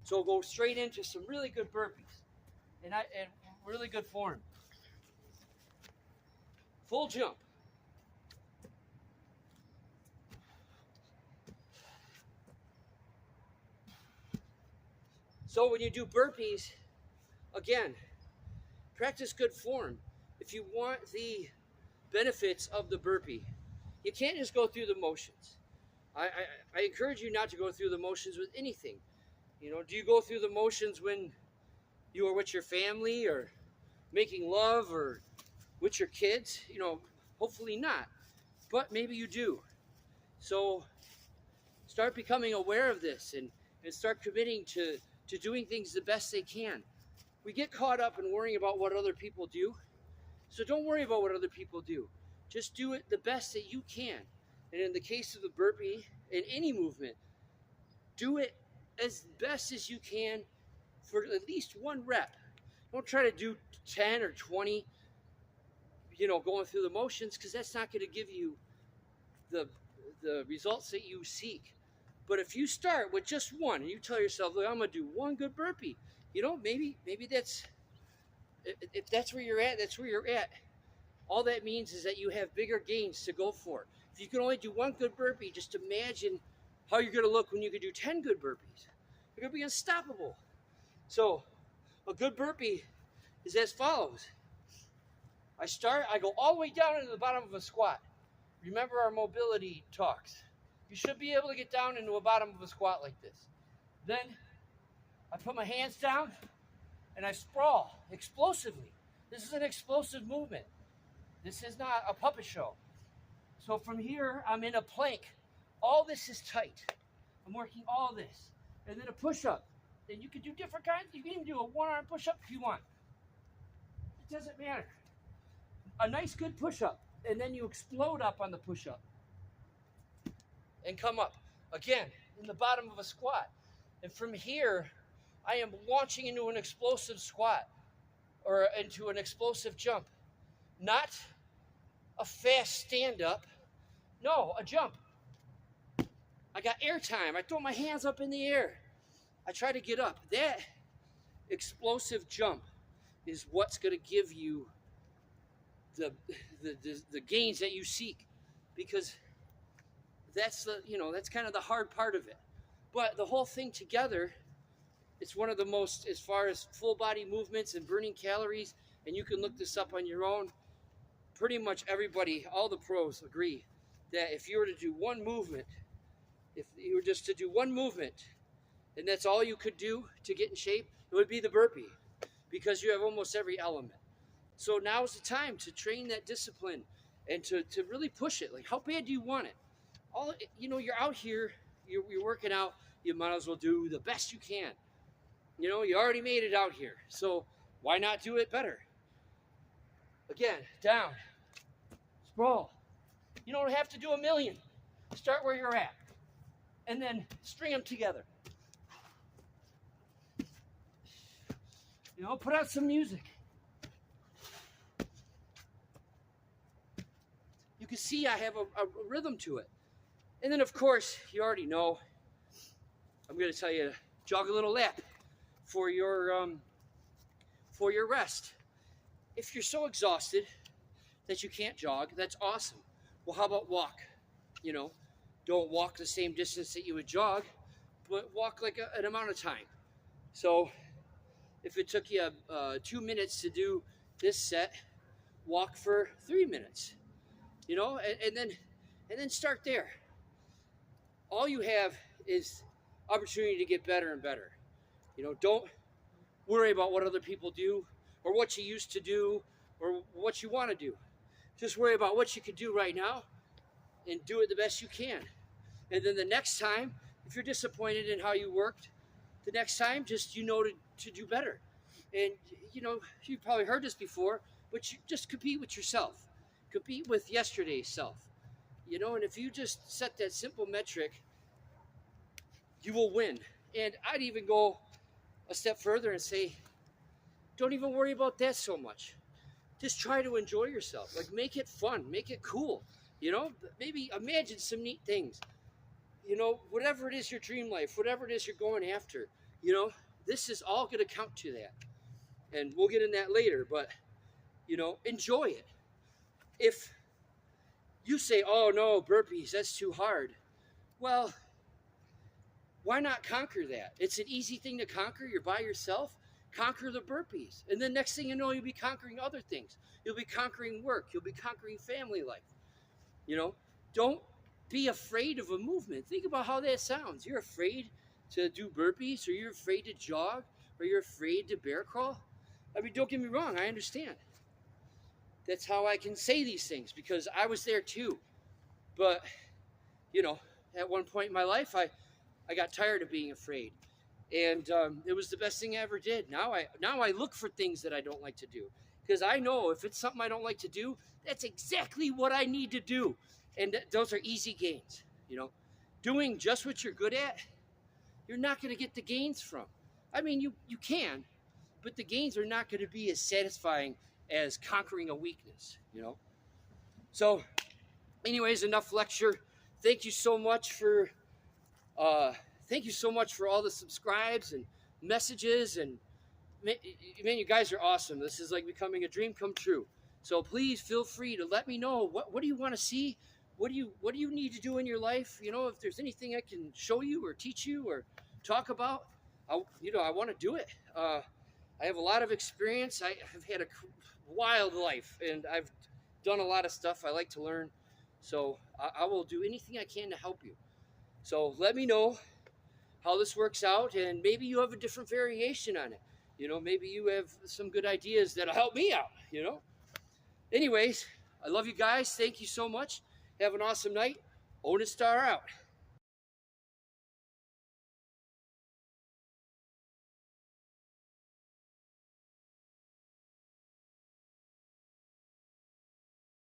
So go straight into some really good burpees and really good form. Full jump. So when you do burpees, again, practice good form. If you want the benefits of the burpee, you can't just go through the motions. I encourage you not to go through the motions with anything. Do you go through the motions when you are with your family or making love or with your kids? Hopefully not, but maybe you do. So start becoming aware of this and start committing to doing things the best they can. We get caught up in worrying about what other people do. So don't worry about what other people do. Just do it the best that you can. And in the case of the burpee, in any movement, do it as best as you can for at least one rep. Don't try to do 10 or 20, going through the motions, because that's not going to give you the results that you seek. But if you start with just one and you tell yourself, look, I'm going to do one good burpee, maybe that's, if that's where you're at, that's where you're at. All that means is that you have bigger gains to go for. If you can only do one good burpee, just imagine how you're going to look when you can do 10 good burpees. You're going to be unstoppable. So a good burpee is as follows. I go all the way down into the bottom of a squat. Remember our mobility talks. You should be able to get down into a bottom of a squat like this. Then I put my hands down and I sprawl explosively. This is an explosive movement. This is not a puppet show. So from here, I'm in a plank. All this is tight. I'm working all this. And then a push-up. Then you can do different kinds. You can even do a one-arm push-up if you want. It doesn't matter. A nice good push-up. And then you explode up on the push-up. And come up. Again, in the bottom of a squat. And from here, I am launching into an explosive squat. Or into an explosive jump. Not a fast stand-up. No, a jump. I got air time. I throw my hands up in the air. I try to get up. That explosive jump is what's going to give you the gains that you seek, because that's that's kind of the hard part of it. But the whole thing together, it's one of the most, as far as full body movements and burning calories, and you can look this up on your own. Pretty much everybody, all the pros agree that if you were to do one movement, if you were just to do one movement, and that's all you could do to get in shape, it would be the burpee, because you have almost every element. So now is the time to train that discipline and to really push it. Like, how bad do you want it? You're out here, you're working out, you might as well do the best you can. You already made it out here, so why not do it better? Again, down, sprawl. You don't have to do a million. Start where you're at, and then string them together. Put out some music. You can see I have a rhythm to it. And then, of course, you already know, I'm going to tell you to jog a little lap for your rest. If you're so exhausted that you can't jog, that's awesome. Well, how about walk? Don't walk the same distance that you would jog, but walk like an amount of time. So if it took you 2 minutes to do this set, walk for 3 minutes. And then start there. All you have is opportunity to get better and better. Don't worry about what other people do or what you used to do or what you want to do. Just worry about what you can do right now and do it the best you can. And then the next time, if you're disappointed in how you worked, the next time, just to do better. And you've probably heard this before, but you just compete with yourself. Compete with yesterday's self. And if you just set that simple metric, you will win. And I'd even go a step further and say, don't even worry about that so much. Just try to enjoy yourself. Like, make it fun, make it cool. Maybe imagine some neat things. Whatever it is your dream life, whatever it is you're going after, You know, this is all going to count to that. And we'll get in that later, but, you know, enjoy it. If you say, oh no, burpees, that's too hard. Well, why not conquer that? It's an easy thing to conquer. You're by yourself. Conquer the burpees. And then next thing you know, you'll be conquering other things. You'll be conquering work. You'll be conquering family life. You know, don't be afraid of a movement. Think about how that sounds. You're afraid to do burpees, or you're afraid to jog, or you're afraid to bear crawl. I mean, don't get me wrong. I understand. That's how I can say these things, because I was there too. But, you know, at one point in my life, I got tired of being afraid. And it was the best thing I ever did. Now I look for things that I don't like to do, because I know if it's something I don't like to do, that's exactly what I need to do. And those are easy gains. You know, doing just what you're good at, you're not going to get the gains from. I mean, you can, but the gains are not going to be as satisfying as conquering a weakness, you know. So anyways, enough lecture. Thank you so much for all the subscribes and messages, and man, you guys are awesome. This is like becoming a dream come true. So please feel free to let me know, what do you want to see? What do you need to do in your life? You know, if there's anything I can show you or teach you or talk about, I want to do it. I have a lot of experience. I have had a wild life, and I've done a lot of stuff. I like to learn. So I will do anything I can to help you. So let me know how this works out, and maybe you have a different variation on it. You know, maybe you have some good ideas that'll help me out, you know. Anyways, I love you guys. Thank you so much. Have an awesome night. Owen Star out.